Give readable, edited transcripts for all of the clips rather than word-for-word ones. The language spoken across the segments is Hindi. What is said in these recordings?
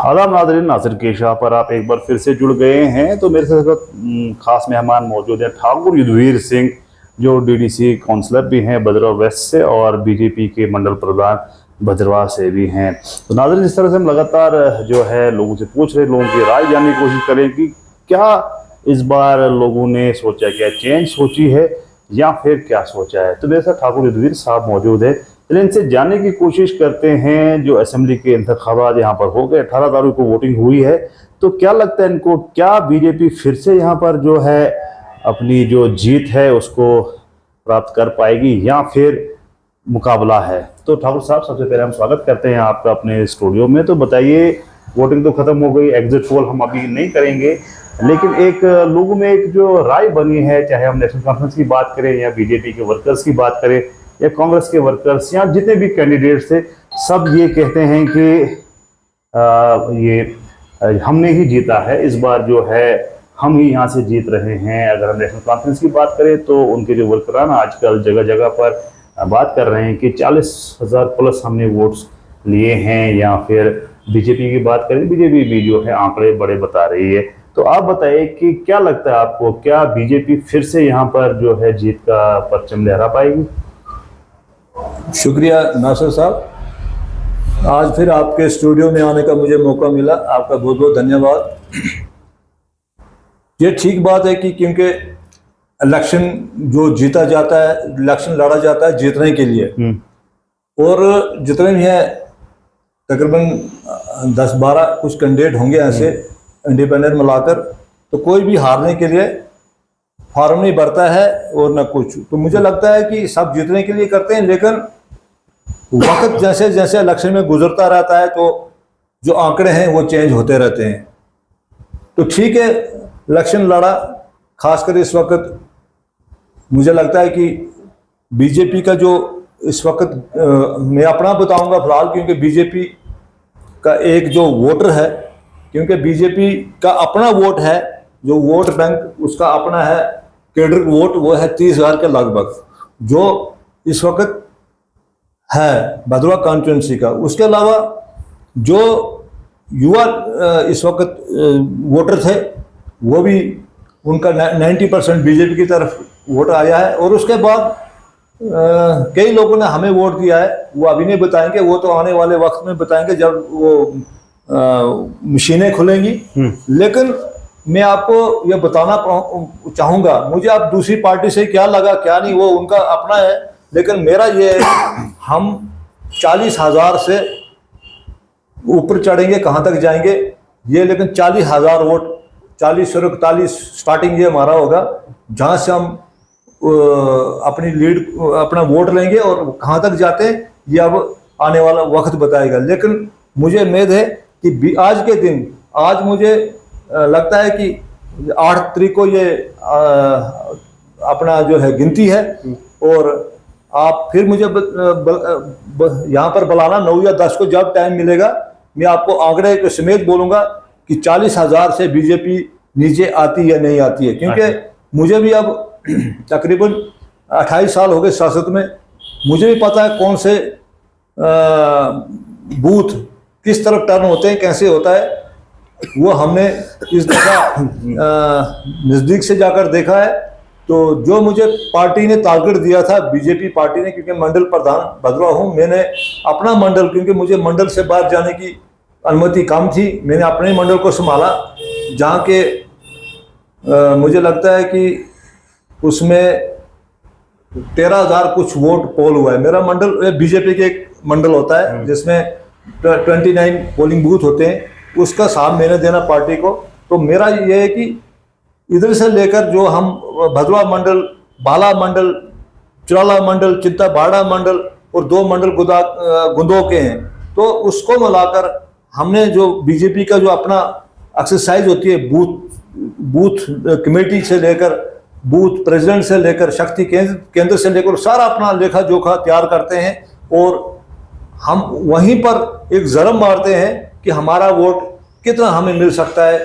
आदाब नाज़रीन, नासिर के शाह पर आप एक बार फिर से जुड़ गए हैं। तो मेरे साथ खास मेहमान मौजूद हैं ठाकुर युद्धवीर सिंह, जो डीडीसी काउंसलर भी हैं भद्रवाह वेस्ट से और बीजेपी के मंडल प्रधान भद्रवाह से भी हैं। तो नाज़रीन, इस तरह से हम लगातार जो है लोगों से पूछ रहे, लोगों की राय जानने की कोशिश करें कि क्या इस बार लोगों ने सोचा, क्या चेंज सोची है या फिर क्या सोचा है। तो मेरे साथ ठाकुर युद्धवीर साहब मौजूद है, इनसे जानने की कोशिश करते हैं। जो असेंबली के इंतखाबात यहाँ पर हो गए, 18 तारीख को वोटिंग हुई है, तो क्या लगता है इनको, क्या बीजेपी फिर से यहाँ पर जो है अपनी जो जीत है उसको प्राप्त कर पाएगी या फिर मुकाबला है। तो ठाकुर साहब, सबसे पहले हम स्वागत करते हैं आपका अपने स्टूडियो में। तो बताइए, वोटिंग तो खत्म हो गई, एग्जिट पोल हम अभी नहीं करेंगे, लेकिन एक लोगों में एक जो राय बनी है, चाहे हम नेशनल कॉन्फ्रेंस की बात करें या बीजेपी के वर्कर्स की बात करें या कांग्रेस के वर्कर्स या जितने भी कैंडिडेट्स थे, सब ये कहते हैं कि ये हमने ही जीता है इस बार, जो है हम ही यहाँ से जीत रहे हैं। अगर हम नेशनल कॉन्फ्रेंस की बात करें तो उनके जो वर्करान आजकल जगह जगह पर बात कर रहे हैं कि 40,000 प्लस हमने वोट्स लिए हैं। या फिर बीजेपी की बात करें, बीजेपी भी जो है आंकड़े बड़े बता रही है। तो आप बताइए कि क्या लगता है आपको, क्या बीजेपी फिर से यहाँ पर जो है जीत का परचम लहरा पाएगी? शुक्रिया नासिर साहब, आज फिर आपके स्टूडियो में आने का मुझे मौका मिला, आपका बहुत बहुत धन्यवाद। ये ठीक बात है कि क्योंकि इलेक्शन जो जीता जाता है, इलेक्शन लड़ा जाता है जीतने के लिए, और जितने भी हैं तकरीबन 10-12 कुछ कैंडिडेट होंगे ऐसे इंडिपेंडेंट मिलाकर, तो कोई भी हारने के लिए फॉर्म नहीं भरता है और न कुछ। तो मुझे लगता है कि सब जीतने के लिए करते हैं, लेकिन वक्त जैसे जैसे इलेक्शन में गुजरता रहता है तो जो आंकड़े हैं वो चेंज होते रहते हैं। तो ठीक है, इलेक्शन लड़ा, खासकर इस वक्त मुझे लगता है कि बीजेपी का जो इस वक्त मैं अपना बताऊंगा फिलहाल, क्योंकि बीजेपी का एक जो वोटर है, क्योंकि बीजेपी का अपना वोट है, जो वोट बैंक उसका अपना है, कैडर वोट वो है 30,000 के लगभग जो इस वक्त है भद्रवाह कॉन्स्टिट्यूंसी का। उसके अलावा जो युवा इस वक्त वोटर थे, वो भी उनका 90% बीजेपी की तरफ वोट आया है। और उसके बाद कई लोगों ने हमें वोट दिया है, वो अभी नहीं बताएंगे, वो तो आने वाले वक्त में बताएंगे जब वो मशीनें खुलेंगी। लेकिन मैं आपको यह बताना चाहूँगा, मुझे अब दूसरी पार्टी से क्या लगा क्या नहीं वो उनका अपना है, लेकिन मेरा ये हम 40,000 से ऊपर चढ़ेंगे, कहाँ तक जाएंगे ये, लेकिन 40,000 वोट, 40 से 41 स्टार्टिंग ये हमारा होगा, जहाँ से हम अपनी लीड अपना वोट लेंगे, और कहाँ तक जाते हैं ये अब आने वाला वक्त बताएगा। लेकिन मुझे उम्मीद है कि आज के दिन, आज मुझे लगता है कि 8 तारीख को ये अपना जो है गिनती है, और आप फिर मुझे यहाँ पर बुलाना 9 या 10 को, जब टाइम मिलेगा मैं आपको आंकड़े के समेत बोलूँगा कि 40,000 से बीजेपी नीचे आती है नहीं आती है। क्योंकि मुझे भी अब तकरीबन 28 साल हो गए सियासत में, मुझे भी पता है कौन से बूथ किस तरफ टर्न होते हैं, कैसे होता है, वो हमने इस दफा नज़दीक से जाकर देखा है। तो जो मुझे पार्टी ने टारगेट दिया था, बीजेपी पार्टी ने, क्योंकि मंडल प्रधान भद्रवाह हूँ, मैंने अपना मंडल, क्योंकि मुझे मंडल से बाहर जाने की अनुमति कम थी, मैंने अपने मंडल को संभाला, जहाँ के मुझे लगता है कि उसमें 13,000 कुछ वोट पोल हुआ है। मेरा मंडल बीजेपी के एक मंडल होता है जिसमें 29 पोलिंग बूथ होते हैं, उसका साथ मैंने देना पार्टी को। तो मेरा ये है कि इधर से लेकर जो हम भद्रवाह मंडल, बाला मंडल, चुराला मंडल, चिंता बाड़ा मंडल और 2 मंडल गुंदो के हैं, तो उसको मिलाकर हमने जो बीजेपी का जो अपना एक्सरसाइज होती है, बूथ कमेटी से लेकर, बूथ प्रेसिडेंट से लेकर, शक्ति केंद्र से लेकर, सारा अपना लेखा जोखा तैयार करते हैं, और हम वहीं पर एक जरम मारते हैं कि हमारा वोट कितना हमें मिल सकता है।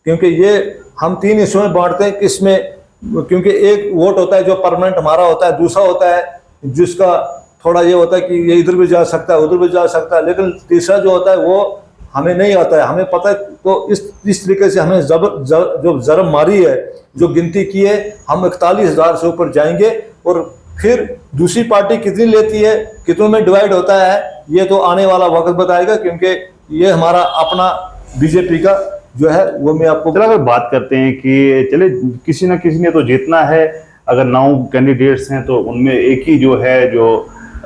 क्योंकि ये हम 3 हिस्सों में बांटते हैं, किसमें, क्योंकि एक वोट होता है जो परमानेंट हमारा होता है, दूसरा होता है जिसका थोड़ा ये होता है कि ये इधर भी जा सकता है, उधर भी जा सकता है, लेकिन तीसरा जो होता है वो हमें नहीं आता है, हमें पता है। तो इस तरीके से हमें जो जरम मारी है, जो गिनती की है, हम 41,000 से ऊपर जाएंगे। और फिर दूसरी पार्टी कितनी लेती है, कितनों में डिवाइड होता है, ये तो आने वाला वक्त बताएगा, क्योंकि ये हमारा अपना बीजेपी का जो है वो मैं आपको। चलो अगर बात करते हैं कि चले किसी ना किसी ने तो जीतना है, अगर 9 कैंडिडेट्स हैं तो उनमें एक ही जो है जो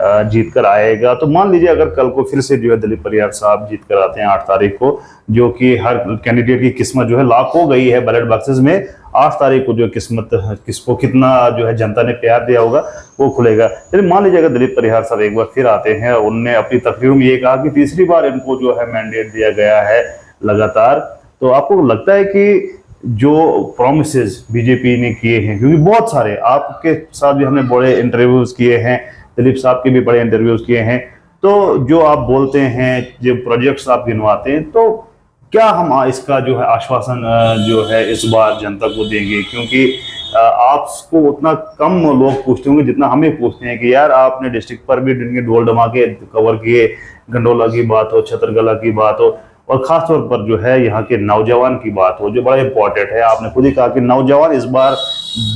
जीत कर आएगा। तो मान लीजिए अगर कल को फिर से जो है दलीप परिहार साहब जीत कर आते हैं 8 तारीख को, जो कि हर कैंडिडेट की किस्मत जो है लॉक हो गई है बैलेट बॉक्सेस में। 8 तारीख को जो किस्मत किसको कितना जो है जनता ने प्यार दिया होगा वो खुलेगा। चलिए मान लीजिए अगर दलीप परिहार साहब एक बार फिर आते हैं, उनने अपनी तकरीर में ये कहा कि तीसरी बार इनको जो है मैंडेट दिया गया है लगातार, तो आपको लगता है कि जो प्रोमिसेस बीजेपी ने किए हैं, क्योंकि बहुत सारे आपके साथ भी हमने बड़े इंटरव्यूज किए हैं, दिलीप साहब के भी बड़े इंटरव्यूज किए हैं, तो जो आप बोलते हैं, जो प्रोजेक्ट्स आप गिनवाते हैं, तो क्या हम इसका जो है आश्वासन जो है इस बार जनता को देंगे? क्योंकि आपको उतना कम लोग पूछते होंगे जितना हमें पूछते हैं कि यार आपने डिस्ट्रिक्ट पर भी दिन के ढोल धमाके कवर किए, गंडोला की बात हो, छतरगला की बात हो, और खासतौर पर जो है यहाँ के नौजवान की बात हो, जो बड़ा इंपॉर्टेंट है। आपने खुद ही कहा कि नौजवान इस बार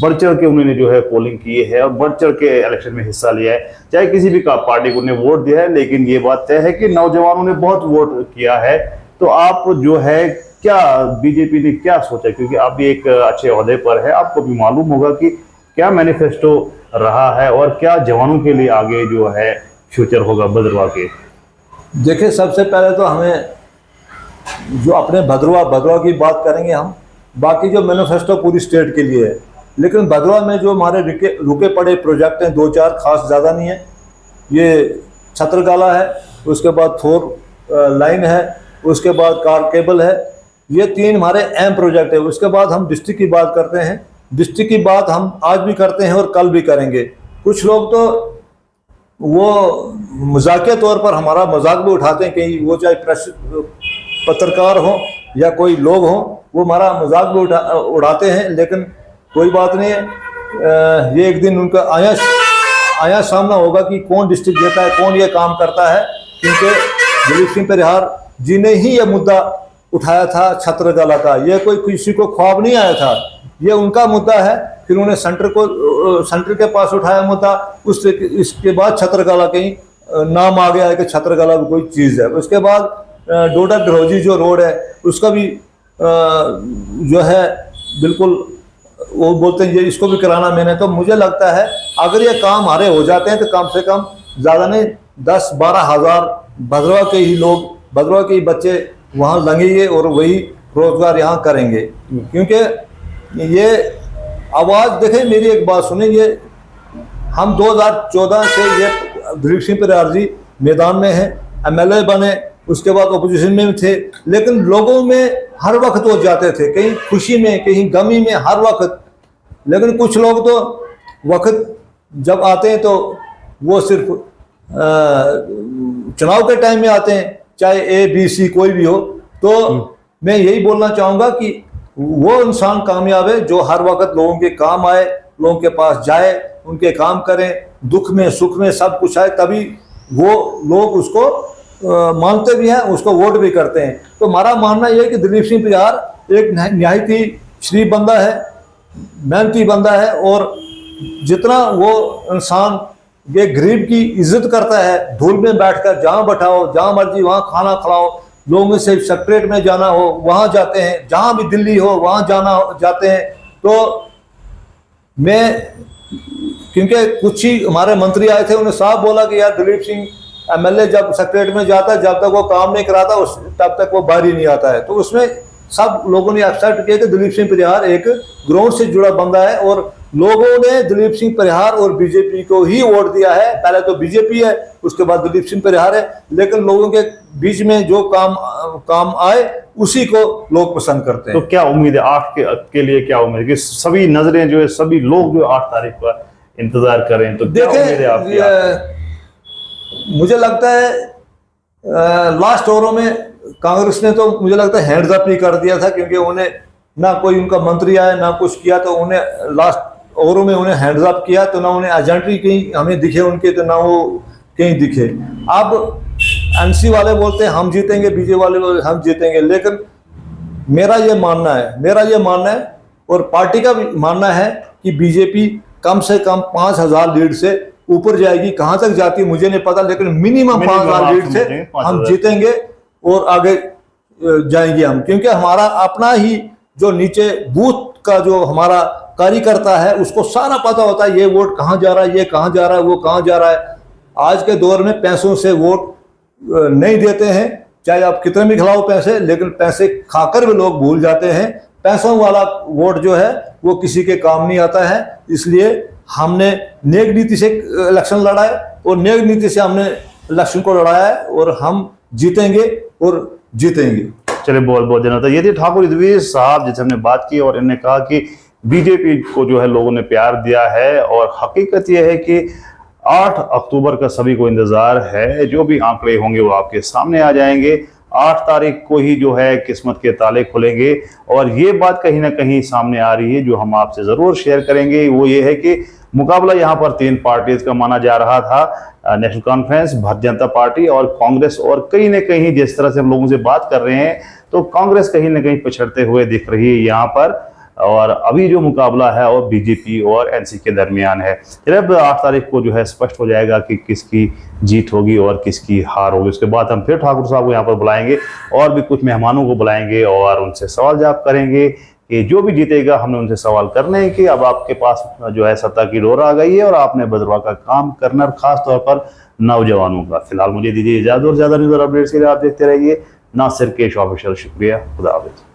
बढ़ चढ़ के उन्होंने जो है पोलिंग की है और बढ़ चढ़ के इलेक्शन में हिस्सा लिया है, चाहे किसी भी पार्टी को उन्हें वोट दिया है, लेकिन ये बात तय है कि नौजवानों ने बहुत वोट किया है। तो आप जो है क्या बीजेपी ने क्या सोचा, क्योंकि आप भी एक अच्छे ओहदे पर है, आपको भी मालूम होगा कि क्या मैनिफेस्टो रहा है और क्या जवानों के लिए आगे जो है फ्यूचर होगा भद्रवा के? देखिए, सबसे पहले तो हमें जो अपने भद्रवा की बात करेंगे हम, बाकी जो मैनिफेस्टो पूरी स्टेट के लिए है, लेकिन भद्रवा में जो हमारे रुके पड़े प्रोजेक्ट हैं 2-4 खास ज़्यादा नहीं है। ये छतरगाला है, उसके बाद 4 लाइन है, उसके बाद कार केबल है, ये 3 हमारे अहम प्रोजेक्ट है। उसके बाद हम डिस्ट्रिक्ट की बात करते हैं, डिस्ट्रिक्ट की बात हम आज भी करते हैं और कल भी करेंगे। कुछ लोग तो वो मजाकिया तौर पर हमारा मजाक भी उठाते हैं, कहीं वो चाहे प्रेस पत्रकार हो या कोई लोग हो, वो हमारा मजाक भी उड़ाते हैं, लेकिन कोई बात नहीं है। ये एक दिन उनका आया सामना होगा कि कौन डिस्ट्रिक्ट देता है, कौन ये काम करता है, क्योंकि दिलीप सिंह परिहार जी ने ही ये मुद्दा उठाया था छतरगाला का। ये कोई किसी को ख्वाब नहीं आया था, ये उनका मुद्दा है। फिर उन्हें सेंटर के पास उठाया मुद्दा, इसके बाद छतरगाला कहीं नाम आ गया है कि छतरगाला भी कोई चीज़ है। उसके बाद डोडा डरोजी जो रोड है उसका भी जो है बिल्कुल वो बोलते हैं ये इसको भी कराना मैंने। तो मुझे लगता है अगर ये काम हमारे हो जाते हैं तो कम से कम ज़्यादा नहीं 10-12 हज़ार भद्रवा के ही लोग, भद्रवा के ही बच्चे वहाँ लगेंगे और वही रोजगार यहाँ करेंगे। क्योंकि ये आवाज़ देखें, मेरी एक बात सुनिए, ये हम 2014 से ये दिलीप सिंह परिहार जी मैदान में हैं, MLA बने, उसके बाद अपोजिशन में थे, लेकिन लोगों में हर वक्त वो जाते थे, कहीं खुशी में कहीं गमी में, हर वक्त। लेकिन कुछ लोग तो वक्त जब आते हैं तो वो सिर्फ चुनाव के टाइम में आते हैं, चाहे ABC कोई भी हो। तो मैं यही बोलना चाहूँगा कि वो इंसान कामयाब है जो हर वक्त लोगों के काम आए, लोगों के पास जाए, उनके काम करें, दुख में सुख में सब कुछ आए, तभी वो लोग उसको मानते भी हैं, उसको वोट भी करते हैं। तो हमारा मानना यह है कि दिलीप सिंह परिहार एक निहायत ही शरीफ बंदा है, मेहनती बंदा है, और जितना वो इंसान ये गरीब की इज्जत करता है, धूल में बैठकर जहाँ बैठाओ, जहाँ मर्जी वहाँ खाना खिलाओ, लोगों से सेक्रेटरीट में जाना हो वहाँ जाते हैं, जहाँ भी दिल्ली हो वहाँ जाते हैं। तो मैं, क्योंकि कुछ ही हमारे मंत्री आए थे, उन्होंने साफ बोला कि यार दिलीप सिंह MLA जब सेक्रेटरीट में जाता है, जब तक वो काम नहीं कराता तब तक वो बाहर ही नहीं आता है। तो उसमें सब लोगों ने एक्सेप्ट किया कि दिलीप सिंह परिहार एक ग्राउंड से जुड़ा बंदा है, और लोगों ने दिलीप सिंह परिहार और बीजेपी को ही वोट दिया है। पहले तो बीजेपी है, उसके बाद दिलीप सिंह परिहार है, लेकिन लोगों के बीच में जो काम आए उसी को लोग पसंद करते हैं। तो क्या उम्मीद है 8 के लिए, क्या उम्मीद है कि सभी नजरें जो है, सभी लोग जो 8 तारीख पर इंतजार करें? तो क्या उम्मीद है आपकी? मुझे लगता है लास्ट ओवरों में कांग्रेस ने तो मुझे लगता है हैंड्स अप ही कर दिया था, क्योंकि उन्हें ना कोई उनका मंत्री आया ना कुछ किया, तो उन्हें लास्ट ओवरों में उन्हें हैंड्स अप किया, तो ना उन्हें एजेंट्री कहीं हमें दिखे उनके, तो ना वो कहीं दिखे। अब एनसी वाले बोलते हैं हम जीतेंगे, बीजेपी वाले बोलते हैं हम जीतेंगे, लेकिन मेरा ये मानना है और पार्टी का भी मानना है कि बीजेपी कम से कम 5,000 लीड से ऊपर जाएगी। कहां तक जाती है मुझे नहीं पता, लेकिन मिनिमम 5,000 लीड से हम जीतेंगे और आगे जाएंगे हम, क्योंकि हमारा अपना ही जो नीचे बूथ का जो हमारा कार्यकर्ता है उसको सारा पता होता है ये वोट कहां जा रहा है, ये कहां जा रहा है, वो कहां जा रहा है। आज के दौर में पैसों से वोट नहीं देते हैं, चाहे आप कितने भी खिलाओ पैसे, लेकिन पैसे खाकर भी लोग भूल जाते हैं। पैसों वाला वोट जो है वो किसी के काम नहीं आता है। इसलिए हमने नेक नीति से इलेक्शन लड़ा है और नेक नीति से हमने इलेक्शन को लड़ाया है और हम जीतेंगे और जीतेंगे। चलिए बहुत बहुत धन्यवाद। ये थे ठाकुर युद्धवीर साहब जिनसे हमने बात की और इन्होंने कहा कि बीजेपी को जो है लोगों ने प्यार दिया है और हकीकत यह है कि 8 अक्टूबर का सभी को इंतजार है। जो भी आंकड़े होंगे वो आपके सामने आ जाएंगे। 8 तारीख को ही जो है किस्मत के ताले खुलेंगे और ये बात कहीं ना कहीं सामने आ रही है जो हम आपसे जरूर शेयर करेंगे। वो ये है कि मुकाबला यहाँ पर 3 पार्टीज का माना जा रहा था, national conference, Bharatiya Janata party और कांग्रेस। और कहीं ना कहीं जिस तरह से हम लोगों से बात कर रहे हैं तो कांग्रेस कहीं ना कहीं पिछड़ते हुए दिख रही है यहाँ पर। और अभी जो मुकाबला है वो बीजेपी और एनसी के दरमियान है। जब 8 तारीख को जो है स्पष्ट हो जाएगा कि किसकी जीत होगी और किसकी हार होगी। उसके बाद हम फिर ठाकुर साहब को यहाँ पर बुलाएंगे और भी कुछ मेहमानों को बुलाएंगे और उनसे सवाल जवाब करेंगे कि जो भी जीतेगा हमने उनसे सवाल करने हैं कि अब आपके पास जो है सत्ता की डोर आ गई है और आपने बदलवा का काम करना, खास तौर पर नौजवानों का। फिलहाल मुझे दीजिए इजाजत और ज्यादा न्यूज़ और अपडेट्स के लिए आप देखते रहिए नासिर केश ऑफिशियल। शुक्रिया, खुदा हाफिज़।